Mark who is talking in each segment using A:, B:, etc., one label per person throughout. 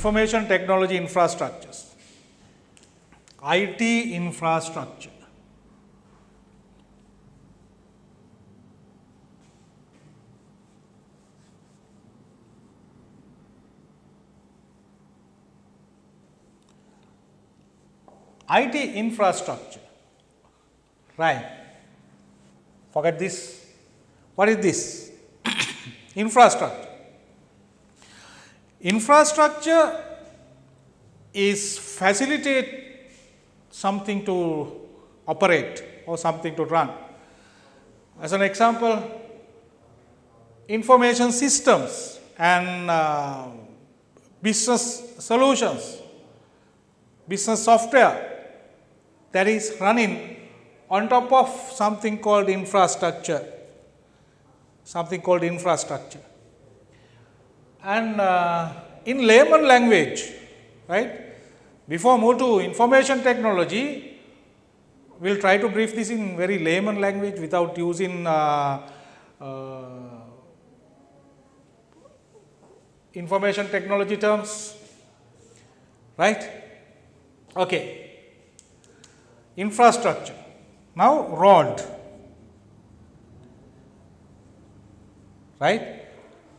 A: information technology infrastructures, IT infrastructure. IT infrastructure, right? Forget this. What is this? Infrastructure. Infrastructure is facilitate something to operate or something to run. As an example, information systems and business solutions, business software that is running on top of something called infrastructure, And in layman language, right, before move to information technology, we will try to brief this in very layman language without using information technology terms, right. Okay. Infrastructure. Now, road, right,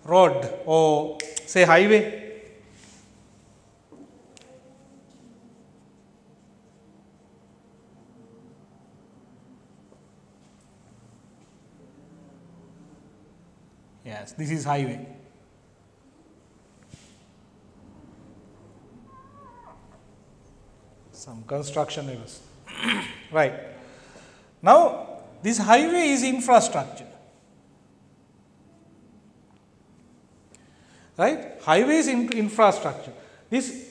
A: road or say highway. Yes, this is highway. Some construction errors. Right. Now, this highway is infrastructure. Right? Highway is infrastructure.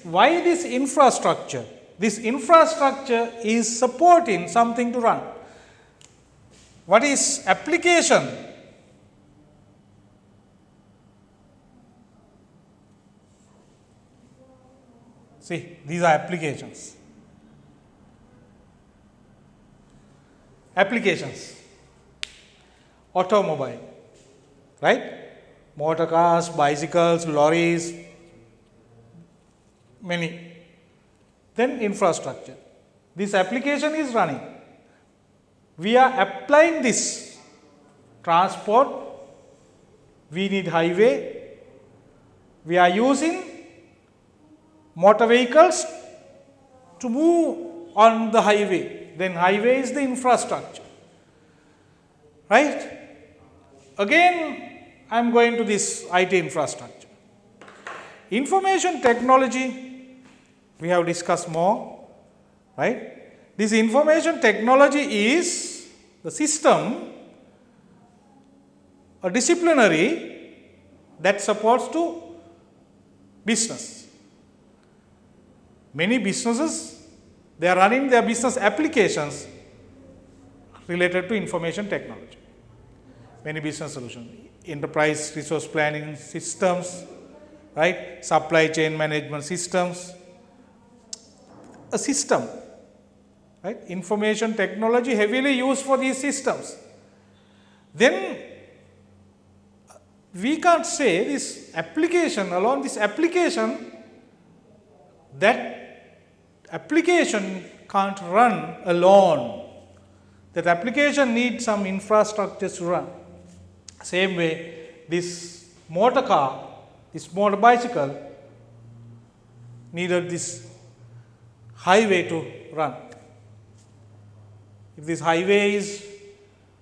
A: Why this infrastructure? This infrastructure is supporting something to run. What is application? See, these are applications. Applications, automobile, right, motor cars, bicycles, lorries, many. Then infrastructure, this application is running, we are applying this transport, we need highway, we are using motor vehicles to move on the highway. Then highway is the infrastructure, right. Again, I am going to this IT infrastructure. Information technology, we have discussed more, right. This information technology is the system, a disciplinary that supports to business. Many businesses, they are running their business applications related to information technology. Many business solutions, enterprise resource planning systems, right, supply chain management systems, a system, right, information technology heavily used for these systems. Then we can't say this application alone, this application, that application can't run alone. That application needs some infrastructure to run. Same way, this motor car, this motor bicycle needed this highway to run. If this highway is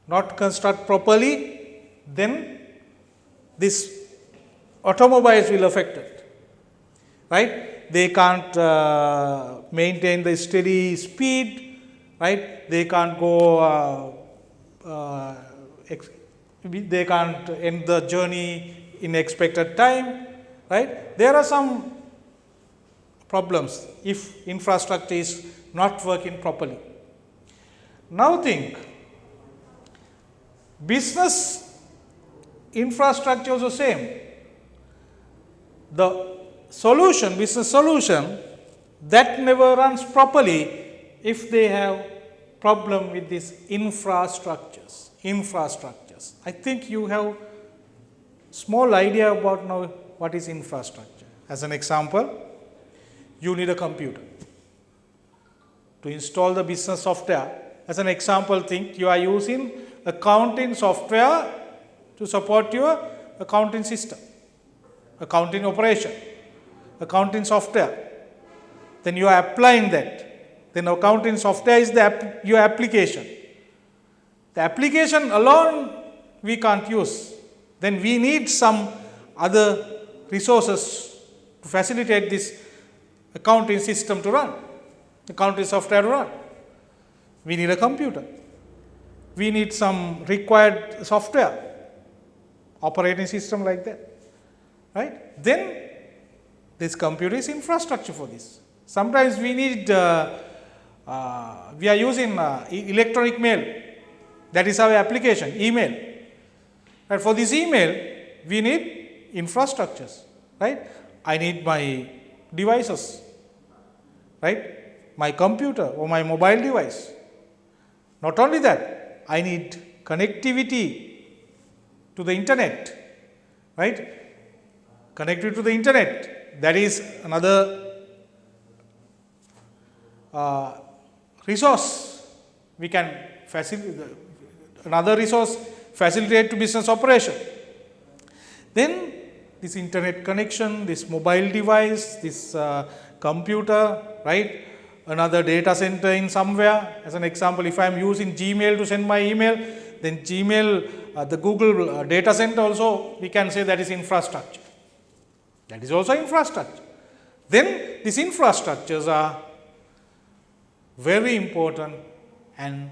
A: not constructed properly, then this automobiles will affect it, right. They can't maintain the steady speed, right. They can't go, they can't end the journey in expected time, right. There are some problems if infrastructure is not working properly. Now think, business infrastructure is the same. The solution, business solution that never runs properly if they have problem with these infrastructures. I think you have small idea about now what is infrastructure. As an example, you need a computer. To install the business software, as an example, think you are using accounting software to support your accounting system, accounting operation, accounting software. Then you are applying that. Then accounting software is your application. The application alone we can't use. Then we need some other resources to facilitate this accounting system to run, accounting software to run. We need a computer. We need some required software, operating system like that. Right? Then this computer is infrastructure for this. Sometimes we need, we are using electronic mail. That is our application, email. And for this email, we need infrastructures. Right? I need my devices. Right? My computer or my mobile device. Not only that, I need connectivity to the internet. Right? Connectivity to the internet. That is another resource we can facilitate, another resource facilitate to business operation. Then this internet connection, this mobile device, this computer, right? Another data center in somewhere. As an example, if I am using Gmail to send my email, then Gmail, the Google data center also, we can say that is infrastructure. That is also infrastructure. Then these infrastructures are very important and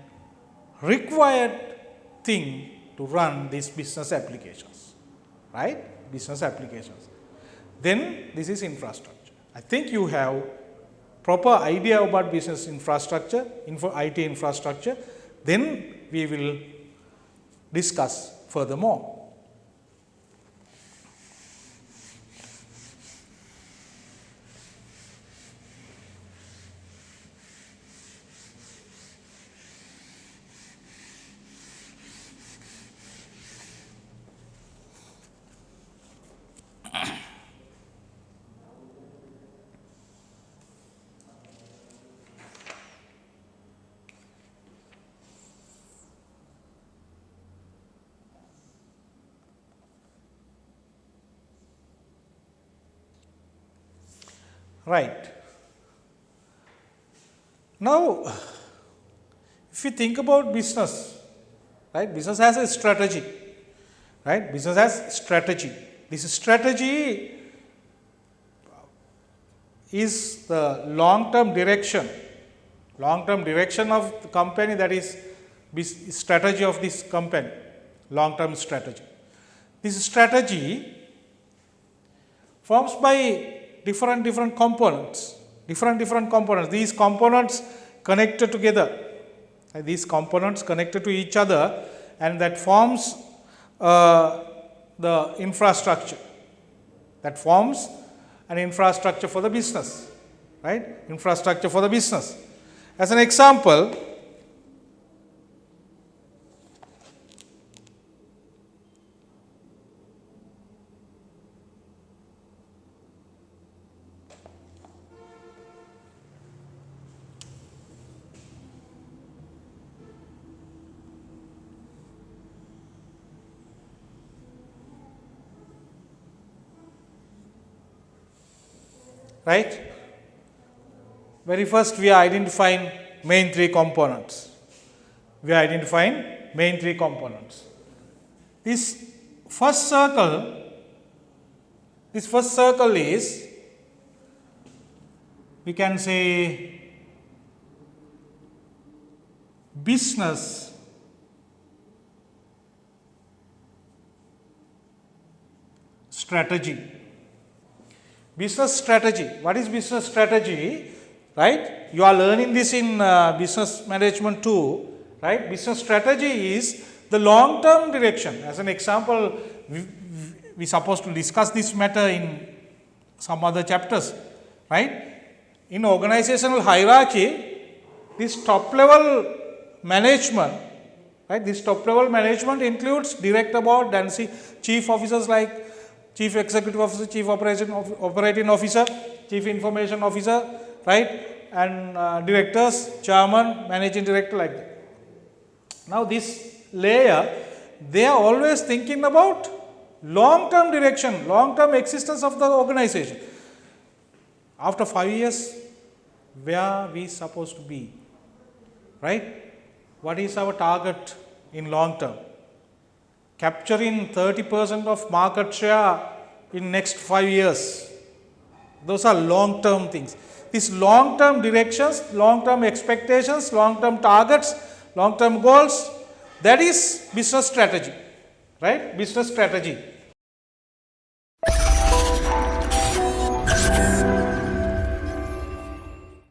A: required thing to run these business applications, right? Business applications. Then this is infrastructure. I think you have proper idea about business infrastructure, IT infrastructure. Then we will discuss furthermore. Right. Now, if you think about business, right, business has a strategy, right, business has strategy. This strategy is the long-term direction of the company, that is strategy of this company, long-term strategy. This strategy forms by different components, These components connected together, these components connected to each other, and that forms the infrastructure. That forms an infrastructure for the business, right? Infrastructure for the business. As an example, right? Very first we are identifying main three components. This first circle is, we can say, business strategy. Business strategy. What is business strategy? Right? You are learning this in business management too. Right? Business strategy is the long-term direction. As an example, we supposed to discuss this matter in some other chapters. Right? In organizational hierarchy, this top-level management, right? This top-level management includes director board, then chief officers like Chief Executive Officer, Chief Operating Officer, chief information officer, right? And directors, chairman, managing director, like that. Now this layer, they are always thinking about long-term direction, long-term existence of the organization. After 5 years, where are we supposed to be, right? What is our target in long term? Capturing 30% of market share in next 5 years. Those are long-term things. These long-term directions, long-term expectations, long-term targets, long-term goals, that is business strategy, right? Business strategy.